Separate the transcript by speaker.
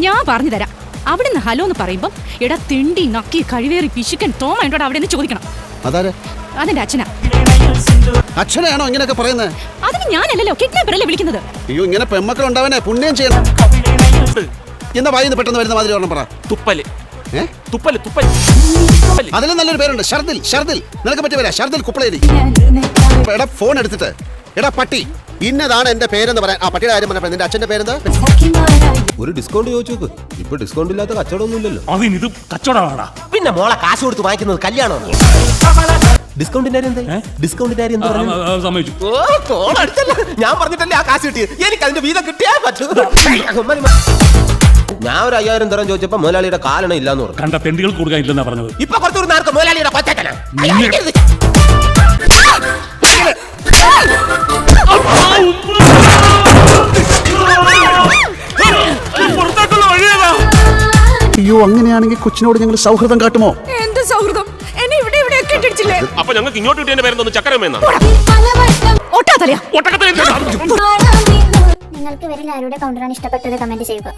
Speaker 1: ഞാൻ പറഞ്ഞു തരാം. അവിടുന്ന് ഹലോ എന്ന് പറയുമ്പം എടാ തിണ്ടി നക്കി കഴിവേറി പിശുക്കൻ തോമ എന്നോട് അവിടെ നിന്ന് ചോദിക്കണം. അതെന്റെ അച്ഛനാ.
Speaker 2: അച്ഛനാണോ ഇങ്ങനെയൊക്കെ പറയുന്നത്?
Speaker 1: അതിന് ഞാനല്ലല്ലോ, കിഡ്നാപ്പറല്ലേ വിളിക്കുന്നത്.
Speaker 2: അയ്യോ, ഇങ്ങനെ പെമ്മക്കൾ ഉണ്ടാവനെ പുണ്യം ചെയ്യണം. എന്താ വായിന്ന് പെട്ടെന്ന് വരുന്ന മാതിരി ഓർമ്മ പറ.
Speaker 3: തുപ്പല്. തുപ്പല്.
Speaker 2: അതിലും നല്ലൊരു പേരുണ്ട്, ഷർദിൽ. ഷർദിൽ നിനക്ക് പറ്റിയ പേരാ, ഷർദിൽ കുപ്പളേരി. എടാ ഫോൺ എടുത്തിട്ട് എടാ പട്ടി ഇന്നതാണ് എന്റെ പേരെന്ന് പറയാൻ. ആ പട്ടിയുടെ കാര്യം പറഞ്ഞപ്പോ നിന്റെ അച്ഛന്റെ പേരെന്താ?
Speaker 4: ഒരു ഡിസ്കൗണ്ട് ചോദിച്ചു നോക്ക്. ഇപ്പൊ ഡിസ്കൗണ്ട് ഇല്ലാത്ത കച്ചവടമൊന്നും ഇല്ലല്ലോ.
Speaker 3: അതിനിത് കച്ചവടമാണോ?
Speaker 4: പിന്നെ മോളെ കാശ് കൊടുത്ത് വാങ്ങിക്കുന്നത് കല്യാണമാണ്. ഡിസ്കൗണ്ടിന്റെ കാര്യം എന്താ? ഡിസ്കൗണ്ടിന്റെ കാര്യം എന്താ?
Speaker 3: സമ്മതിച്ചു.
Speaker 4: ഞാൻ പറഞ്ഞിട്ടല്ലേ ആ കാശ് കിട്ടിയത്. എനിക്ക് അതിന്റെ വീതം കിട്ടിയാ പറ്റൂ. ഞാൻ ഒരു 5000 തരം ചോദിച്ചപ്പോ മുതലാളിയുടെ കാലണ ഇല്ലാന്ന് പറഞ്ഞു.
Speaker 3: കണ്ട തെണ്ടികൾക്ക് കൊടുക്കാനില്ലെന്നാ പറഞ്ഞത്.
Speaker 4: ഇപ്പൊ കുറച്ചു നേരത്തെ മുതലാളിയുടെ കൊച്ചക്കന
Speaker 2: അയ്യോ, അങ്ങനെയാണെങ്കിൽ കൊച്ചിനോട് ഞങ്ങൾ സൗഹൃദം കാട്ടുമോ?
Speaker 1: എന്ത് സൗഹൃദം? എന്നെ ഇവിടെ ഇവിടെയൊക്കെ ഇട്ടിടിച്ചില്ലേ?
Speaker 3: അപ്പൊ ഞങ്ങൾക്ക് ഇങ്ങോട്ട് കിട്ടിയതിന്റെ പേരെന്തോന്ന്? ചക്കരമേന്നാ?
Speaker 1: ഒട്ടാത്തലയാ.
Speaker 3: ഒട്ടക്കത്തിൽ
Speaker 5: നിങ്ങൾക്ക് ഇവരിൽ ആരുടെ കൗണ്ടറാണ് ഇഷ്ടപ്പെട്ടത് കമന്റ് ചെയ്യുക.